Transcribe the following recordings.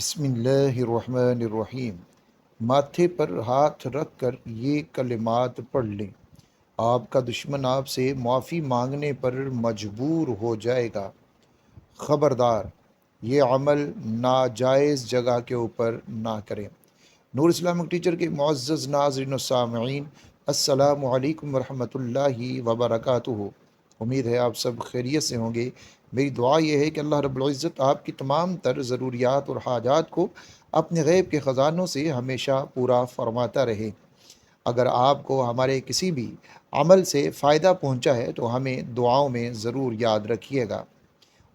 بسم اللہ الرحمن الرحیم۔ ماتھے پر ہاتھ رکھ کر یہ کلمات پڑھ لیں۔ آپ کا دشمن آپ سے معافی مانگنے پر مجبور ہو جائے گا۔ خبردار، یہ عمل ناجائز جگہ کے اوپر نہ کریں۔ نور اسلامک ٹیچر کے معزز ناظرین و سامعین، السلام علیکم ورحمۃ اللہ وبرکاتہ۔ امید ہے آپ سب خیریت سے ہوں گے۔ میری دعا یہ ہے کہ اللہ رب العزت آپ کی تمام تر ضروریات اور حاجات کو اپنے غیب کے خزانوں سے ہمیشہ پورا فرماتا رہے۔ اگر آپ کو ہمارے کسی بھی عمل سے فائدہ پہنچا ہے تو ہمیں دعاؤں میں ضرور یاد رکھیے گا،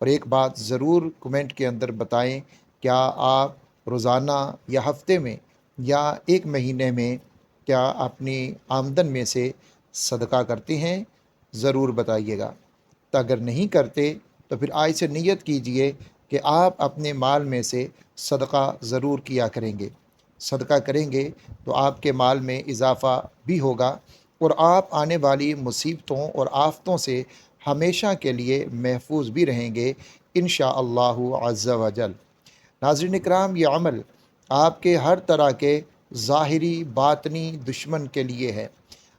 اور ایک بات ضرور کمنٹ کے اندر بتائیں، کیا آپ روزانہ یا ہفتے میں یا ایک مہینے میں کیا اپنی آمدن میں سے صدقہ کرتے ہیں؟ ضرور بتائیے گا۔ تو اگر نہیں کرتے تو پھر آج سے نیت کیجئے کہ آپ اپنے مال میں سے صدقہ ضرور کیا کریں گے۔ صدقہ کریں گے تو آپ کے مال میں اضافہ بھی ہوگا، اور آپ آنے والی مصیبتوں اور آفتوں سے ہمیشہ کے لیے محفوظ بھی رہیں گے انشاءاللہ عز و جل۔ ناظرین اکرام، یہ عمل آپ کے ہر طرح کے ظاہری باطنی دشمن کے لیے ہے۔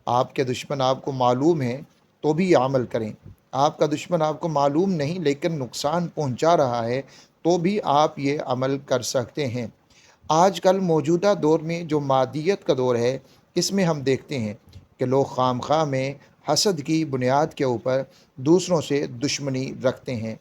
آپ کے دشمن آپ کو معلوم ہیں تو بھی یہ عمل کریں۔ آپ کا دشمن آپ کو معلوم نہیں لیکن نقصان پہنچا رہا ہے تو بھی آپ یہ عمل کر سکتے ہیں۔ آج کل موجودہ دور میں جو مادیت کا دور ہے، اس میں ہم دیکھتے ہیں کہ لوگ خام خواہ میں حسد کی بنیاد کے اوپر دوسروں سے دشمنی رکھتے ہیں،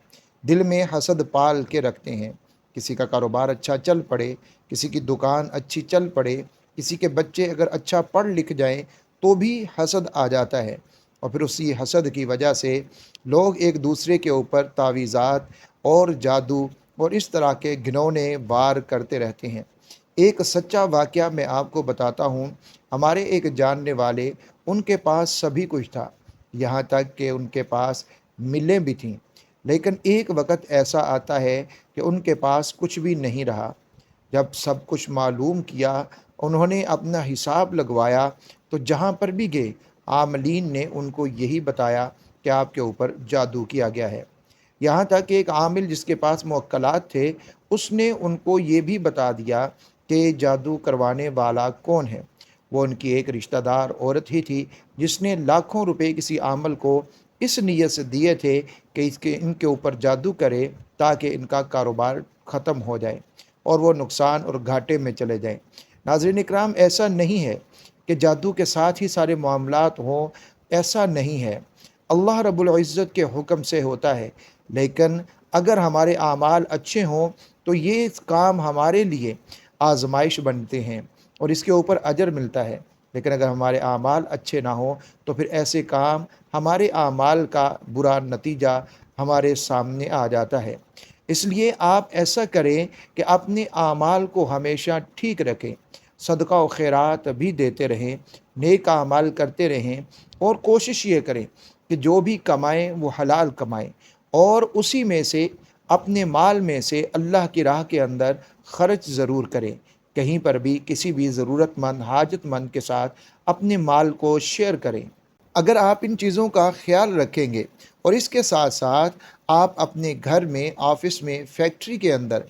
دل میں حسد پال کے رکھتے ہیں۔ کسی کا کاروبار اچھا چل پڑے، کسی کی دکان اچھی چل پڑے، کسی کے بچے اگر اچھا پڑھ لکھ جائیں تو بھی حسد آ جاتا ہے، اور پھر اسی حسد کی وجہ سے لوگ ایک دوسرے کے اوپر تعویذات اور جادو اور اس طرح کے گھنونے وار کرتے رہتے ہیں۔ ایک سچا واقعہ میں آپ کو بتاتا ہوں۔ ہمارے ایک جاننے والے، ان کے پاس سبھی کچھ تھا، یہاں تک کہ ان کے پاس ملیں بھی تھیں، لیکن ایک وقت ایسا آتا ہے کہ ان کے پاس کچھ بھی نہیں رہا۔ جب سب کچھ معلوم کیا، انہوں نے اپنا حساب لگوایا تو جہاں پر بھی گئے، عاملین نے ان کو یہی بتایا کہ آپ کے اوپر جادو کیا گیا ہے۔ یہاں تک کہ ایک عامل جس کے پاس موکلات تھے، اس نے ان کو یہ بھی بتا دیا کہ جادو کروانے والا کون ہے۔ وہ ان کی ایک رشتہ دار عورت ہی تھی جس نے لاکھوں روپے کسی عامل کو اس نیت سے دیے تھے کہ ان کے اوپر جادو کرے تاکہ ان کا کاروبار ختم ہو جائے اور وہ نقصان اور گھاٹے میں چلے جائیں۔ ناظرین اکرام، ایسا نہیں ہے کہ جادو کے ساتھ ہی سارے معاملات ہوں، ایسا نہیں ہے۔ اللہ رب العزت کے حکم سے ہوتا ہے، لیکن اگر ہمارے اعمال اچھے ہوں تو یہ کام ہمارے لیے آزمائش بنتے ہیں اور اس کے اوپر اجر ملتا ہے، لیکن اگر ہمارے اعمال اچھے نہ ہوں تو پھر ایسے کام، ہمارے اعمال کا برا نتیجہ ہمارے سامنے آ جاتا ہے۔ اس لیے آپ ایسا کریں کہ اپنے اعمال کو ہمیشہ ٹھیک رکھیں، صدقہ و خیرات بھی دیتے رہیں، نیک اعمال کرتے رہیں، اور کوشش یہ کریں کہ جو بھی کمائیں وہ حلال کمائیں، اور اسی میں سے اپنے مال میں سے اللہ کی راہ کے اندر خرچ ضرور کریں۔ کہیں پر بھی کسی بھی ضرورت مند، حاجت مند کے ساتھ اپنے مال کو شیئر کریں۔ اگر آپ ان چیزوں کا خیال رکھیں گے اور اس کے ساتھ ساتھ آپ اپنے گھر میں، آفس میں، فیکٹری کے اندر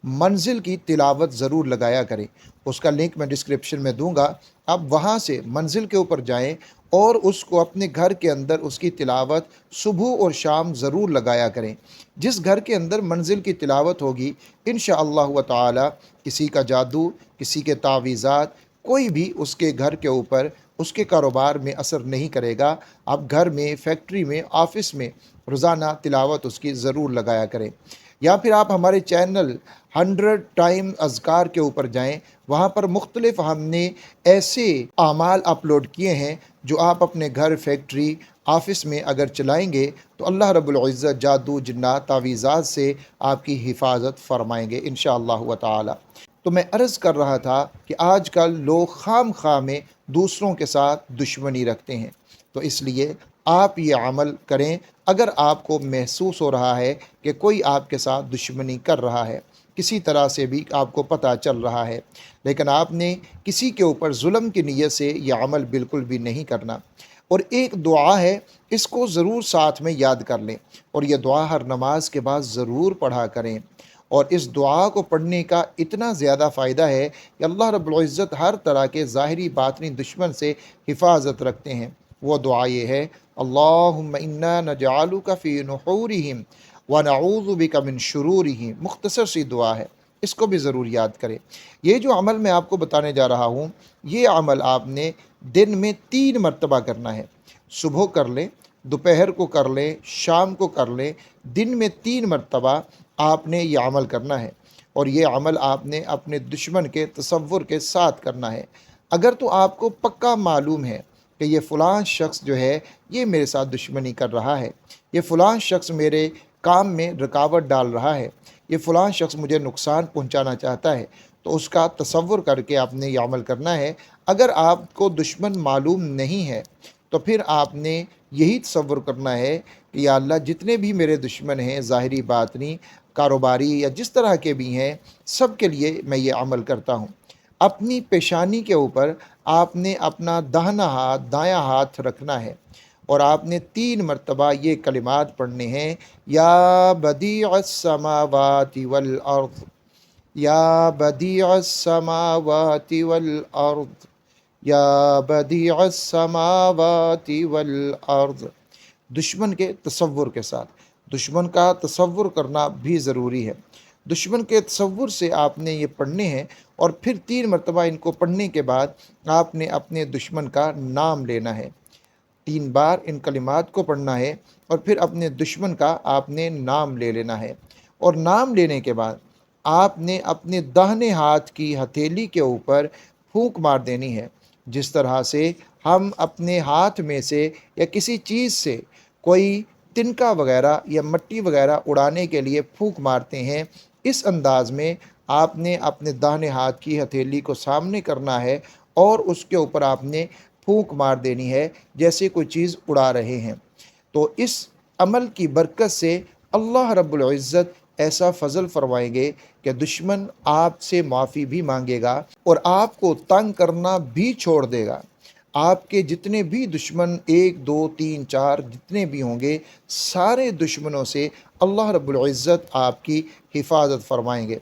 منزل کی تلاوت ضرور لگایا کریں، اس کا لنک میں ڈسکرپشن میں دوں گا، آپ وہاں سے منزل کے اوپر جائیں اور اس کو اپنے گھر کے اندر اس کی تلاوت صبح اور شام ضرور لگایا کریں۔ جس گھر کے اندر منزل کی تلاوت ہوگی، انشاءاللہ تعالی کسی کا جادو، کسی کے تعویذات، کوئی بھی اس کے گھر کے اوپر، اس کے کاروبار میں اثر نہیں کرے گا۔ آپ گھر میں، فیکٹری میں، آفس میں روزانہ تلاوت اس کی ضرور لگایا کریں۔ یا پھر آپ ہمارے چینل 100 ٹائم اذکار کے اوپر جائیں، وہاں پر مختلف ہم نے ایسے اعمال اپلوڈ کیے ہیں جو آپ اپنے گھر، فیکٹری، آفس میں اگر چلائیں گے تو اللہ رب العزت جادو، جنات، تعویذات سے آپ کی حفاظت فرمائیں گے انشاءاللہ تعالی۔ تو میں عرض کر رہا تھا کہ آج کل لوگ خام خواہ میں دوسروں کے ساتھ دشمنی رکھتے ہیں، تو اس لیے آپ یہ عمل کریں۔ اگر آپ کو محسوس ہو رہا ہے کہ کوئی آپ کے ساتھ دشمنی کر رہا ہے، کسی طرح سے بھی آپ کو پتہ چل رہا ہے، لیکن آپ نے کسی کے اوپر ظلم کی نیت سے یہ عمل بالکل بھی نہیں کرنا۔ اور ایک دعا ہے، اس کو ضرور ساتھ میں یاد کر لیں، اور یہ دعا ہر نماز کے بعد ضرور پڑھا کریں، اور اس دعا کو پڑھنے کا اتنا زیادہ فائدہ ہے کہ اللہ رب العزت ہر طرح کے ظاہری باطنی دشمن سے حفاظت رکھتے ہیں۔ وہ دعا یہ ہے، اللہم انا نجعلک فی نحورہم ونعوذ بک من شرورہم۔ مختصر سی دعا ہے، اس کو بھی ضرور یاد کریں۔ یہ جو عمل میں آپ کو بتانے جا رہا ہوں، یہ عمل آپ نے دن میں 3 مرتبہ کرنا ہے۔ صبح کر لیں، دوپہر کو کر لیں، شام کو کر لیں، دن میں 3 مرتبہ آپ نے یہ عمل کرنا ہے، اور یہ عمل آپ نے اپنے دشمن کے تصور کے ساتھ کرنا ہے۔ اگر تو آپ کو پکا معلوم ہے کہ یہ فلاں شخص جو ہے یہ میرے ساتھ دشمنی کر رہا ہے، یہ فلاں شخص میرے کام میں رکاوٹ ڈال رہا ہے، یہ فلاں شخص مجھے نقصان پہنچانا چاہتا ہے، تو اس کا تصور کر کے آپ نے یہ عمل کرنا ہے۔ اگر آپ کو دشمن معلوم نہیں ہے تو پھر آپ نے یہی تصور کرنا ہے کہ یا اللہ جتنے بھی میرے دشمن ہیں، ظاہری باطنی کاروباری یا جس طرح کے بھی ہیں، سب کے لیے میں یہ عمل کرتا ہوں۔ اپنی پیشانی کے اوپر آپ نے اپنا داہنا ہاتھ دایاں ہاتھ رکھنا ہے، اور آپ نے 3 مرتبہ یہ کلمات پڑھنے ہیں، یا بدیع السماوات والارض، یا بدیع السماوات والارض، یا بدیع السماوات والارض۔ دشمن کے تصور کے ساتھ، دشمن کا تصور کرنا بھی ضروری ہے۔ دشمن کے تصور سے آپ نے یہ پڑھنے ہیں، اور پھر 3 مرتبہ ان کو پڑھنے کے بعد آپ نے اپنے دشمن کا نام لینا ہے۔ 3 بار ان کلمات کو پڑھنا ہے، اور پھر اپنے دشمن کا آپ نے نام لے لینا ہے، اور نام لینے کے بعد آپ نے اپنے داہنے ہاتھ کی ہتھیلی کے اوپر پھونک مار دینی ہے، جس طرح سے ہم اپنے ہاتھ میں سے یا کسی چیز سے کوئی تنکا وغیرہ یا مٹی وغیرہ اڑانے کے لیے پھونک مارتے ہیں۔ اس انداز میں آپ نے اپنے داہنے ہاتھ کی ہتھیلی کو سامنے کرنا ہے، اور اس کے اوپر آپ نے پھونک مار دینی ہے جیسے کوئی چیز اڑا رہے ہیں۔ تو اس عمل کی برکت سے اللہ رب العزت ایسا فضل فرمائیں گے کہ دشمن آپ سے معافی بھی مانگے گا، اور آپ کو تنگ کرنا بھی چھوڑ دے گا۔ آپ کے جتنے بھی دشمن 1 2 3 4 جتنے بھی ہوں گے، سارے دشمنوں سے اللہ رب العزت آپ کی حفاظت فرمائیں گے،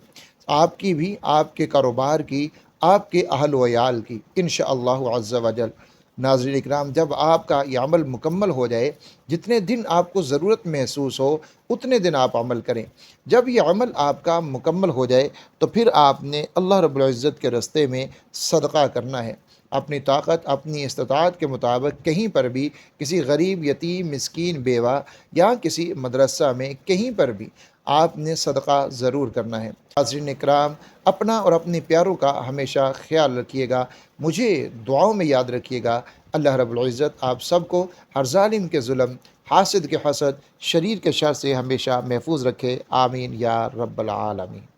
آپ کی بھی، آپ کے کاروبار کی، آپ کے اہل و عیال کی، انشاءاللہ عز و جل۔ ناظرین اکرام، جب آپ کا یہ عمل مکمل ہو جائے، جتنے دن آپ کو ضرورت محسوس ہو اتنے دن آپ عمل کریں۔ جب یہ عمل آپ کا مکمل ہو جائے تو پھر آپ نے اللہ رب العزت کے راستے میں صدقہ کرنا ہے۔ اپنی طاقت، اپنی استطاعت کے مطابق کہیں پر بھی کسی غریب، یتیم، مسکین، بیوہ یا کسی مدرسہ میں کہیں پر بھی آپ نے صدقہ ضرور کرنا ہے۔ ناظرین اکرام، اپنا اور اپنے پیاروں کا ہمیشہ خیال رکھیے گا، مجھے دعاؤں میں یاد رکھیے گا۔ اللہ رب العزت آپ سب کو ہر ظالم کے ظلم، حاسد کے حسد، شریر کے شر سے ہمیشہ محفوظ رکھے، آمین یا رب العالمین۔